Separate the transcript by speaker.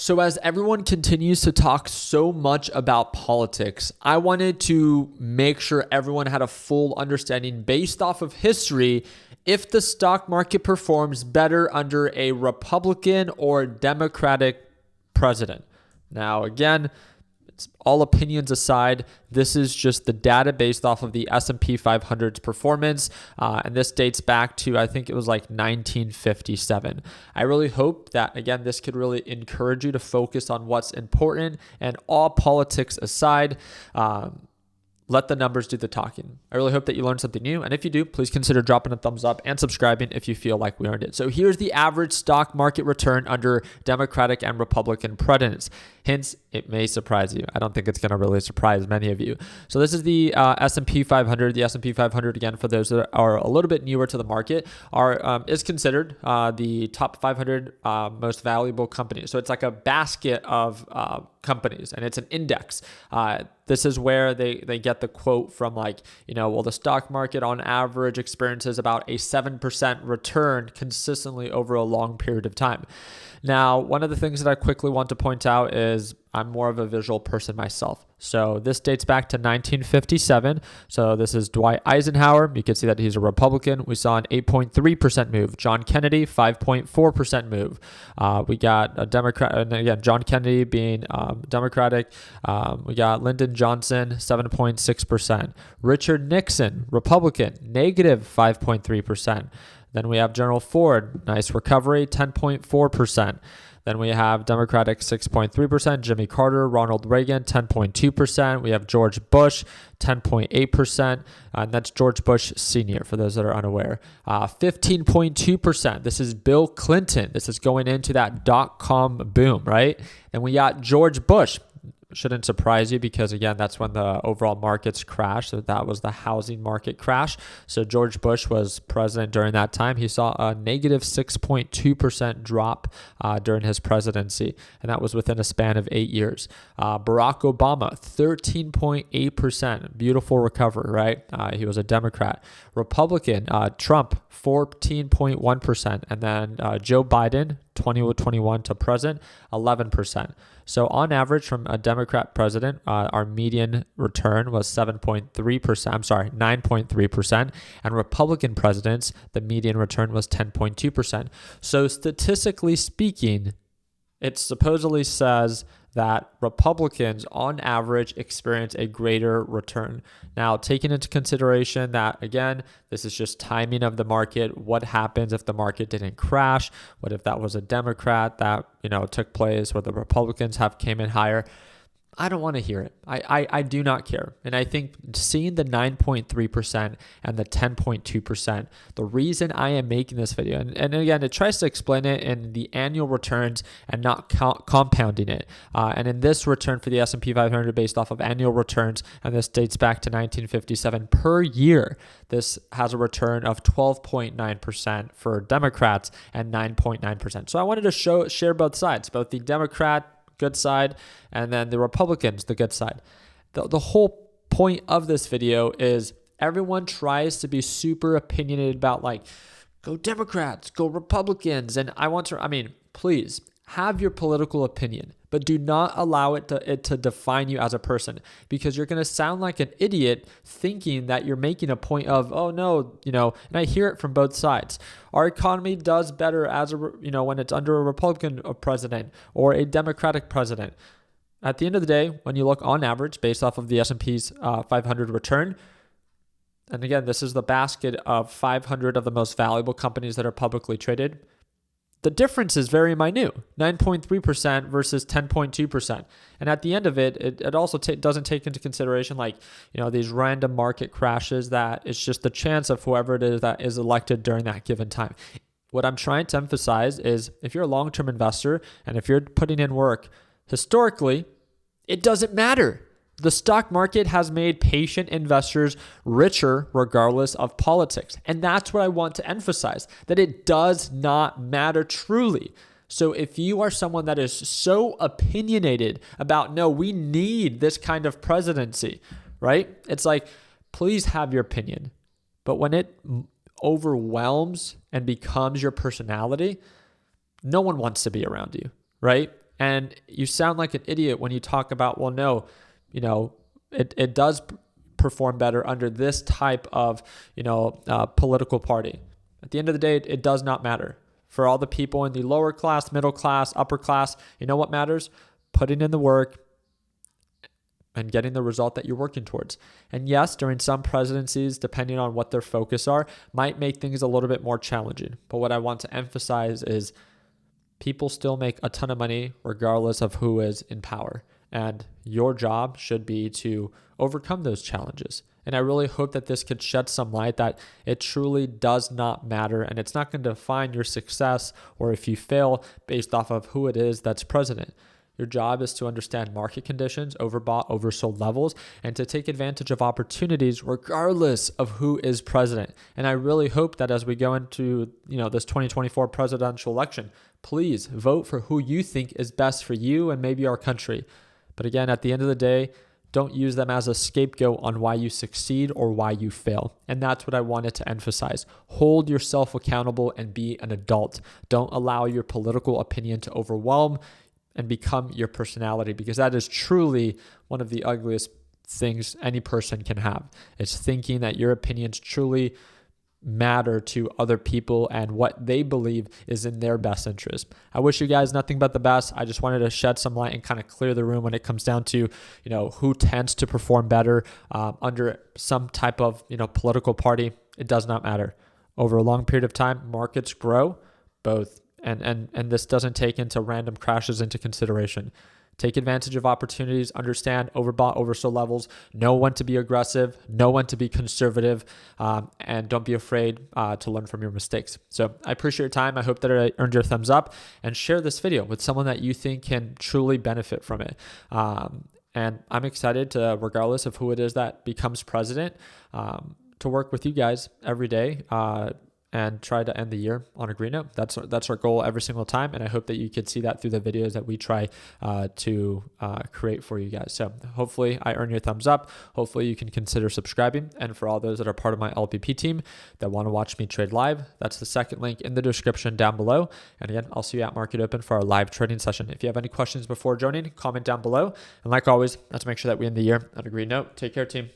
Speaker 1: So as everyone continues to talk so much about politics, I wanted to make sure everyone had a full understanding based off of history if the stock market performs better under a Republican or Democratic president. Now, again, it's all opinions aside, this is just the data based off of the S&P 500's performance, and this dates back to, I think it was like 1957. I really hope that, again, this could really encourage you to focus on what's important, and all politics aside, let the numbers do the talking. I really hope that you learned something new. And if you do, please consider dropping a thumbs up and subscribing if you feel like we earned it. So here's the average stock market return under Democratic and Republican presidents. Hence, it may surprise you. I don't think it's going to really surprise many of you. So this is the S&P 500. The S&P 500, again, for those that are a little bit newer to the market, is considered the top 500 most valuable companies. So it's like a basket of companies, and it's an index. This is where they get the quote from, like, well, the stock market on average experiences about a 7% return consistently over a long period of time. Now, one of the things that I quickly want to point out is I'm more of a visual person myself. So this dates back to 1957. So this is Dwight Eisenhower. You can see that he's a Republican. We saw an 8.3% move. John Kennedy, 5.4% move. We got a Democrat, and again, John Kennedy being Democratic. We got Lyndon Johnson, 7.6%. Richard Nixon, Republican, negative 5.3%. Then we have General Ford, nice recovery, 10.4%. Then we have Democratic, 6.3%. Jimmy Carter, Ronald Reagan, 10.2%. We have George Bush, 10.8%. And that's George Bush Sr., for those that are unaware. 15.2%. This is Bill Clinton. This is going into that dot-com boom, right? And we got George Bush. Shouldn't surprise you because, again, that's when the overall markets crashed. So that was the housing market crash. So George Bush was president during that time. He saw a negative 6.2% drop during his presidency, and that was within a span of 8 years. Barack Obama, 13.8%. Beautiful recovery, right? He was a Democrat. Republican, Trump, 14.1%. And then Joe Biden, 2021 to present, 11%. So on average, from a Democrat president, our median return was 9.3%, and Republican presidents, the median return was 10.2%. So statistically speaking, it supposedly says that Republicans on average experience a greater return. Now, taking into consideration that, again, this is just timing of the market. What happens if the market didn't crash? What if that was a Democrat that, took place where the Republicans came in higher? I don't want to hear it. I do not care. And I think seeing the 9.3% and the 10.2%, the reason I am making this video, and again, it tries to explain it in the annual returns and not compounding it. And in this return for the S&P 500 based off of annual returns, and this dates back to 1957 per year, this has a return of 12.9% for Democrats and 9.9%. So I wanted to share both sides, both the Democrat good side, and then the Republicans, the good side. The whole point of this video is everyone tries to be super opinionated about, like, go Democrats, go Republicans. And please have your political opinion, but do not allow it to define you as a person, because you're going to sound like an idiot thinking that you're making a point of, oh no, and I hear it from both sides. Our economy does better when it's under a Republican president or a Democratic president. At the end of the day, when you look on average based off of the S&P's 500 return, and again, this is the basket of 500 of the most valuable companies that are publicly traded, the difference is very minute, 9.3% versus 10.2%. And at the end of it, it also doesn't take into consideration, these random market crashes that it's just the chance of whoever it is that is elected during that given time. What I'm trying to emphasize is if you're a long-term investor and if you're putting in work, historically, it doesn't matter. The stock market has made patient investors richer regardless of politics. And that's what I want to emphasize, that it does not matter truly. So if you are someone that is so opinionated about, no, we need this kind of presidency, right? It's like, please have your opinion. But when it overwhelms and becomes your personality, no one wants to be around you, right? And you sound like an idiot when you talk about, well, no, it does perform better under this type of, political party. At the end of the day, it does not matter. For all the people in the lower class, middle class, upper class, you know what matters? Putting in the work and getting the result that you're working towards. And yes, during some presidencies, depending on what their focus are, might make things a little bit more challenging. But what I want to emphasize is people still make a ton of money regardless of who is in power. And your job should be to overcome those challenges. And I really hope that this could shed some light that it truly does not matter. And it's not going to define your success or if you fail based off of who it is that's president. Your job is to understand market conditions, overbought, oversold levels, and to take advantage of opportunities regardless of who is president. And I really hope that as we go into, this 2024 presidential election, please vote for who you think is best for you and maybe our country. But again, at the end of the day, don't use them as a scapegoat on why you succeed or why you fail. And that's what I wanted to emphasize. Hold yourself accountable and be an adult. Don't allow your political opinion to overwhelm and become your personality, because that is truly one of the ugliest things any person can have. It's thinking that your opinions truly matter to other people and what they believe is in their best interest. I wish you guys nothing but the best. I just wanted to shed some light and kind of clear the room when it comes down to, who tends to perform better under some type of, political party. It does not matter. Over a long period of time, markets grow both. And this doesn't take into random crashes into consideration. Take advantage of opportunities, understand overbought, oversold levels, know when to be aggressive, know when to be conservative, and don't be afraid to learn from your mistakes. So I appreciate your time. I hope that I earned your thumbs up, and share this video with someone that you think can truly benefit from it. And I'm excited to, regardless of who it is that becomes president, to work with you guys every day and try to end the year on a green note. That's our goal every single time, and I hope that you could see that through the videos that we try to create for you guys. So hopefully I earn your thumbs up. Hopefully you can consider subscribing. And for all those that are part of my LPP team that want to watch me trade live, that's the second link in the description down below. And again, I'll see you at Market Open for our live trading session. If you have any questions before joining, comment down below. And like always, let's make sure that we end the year on a green note. Take care, team.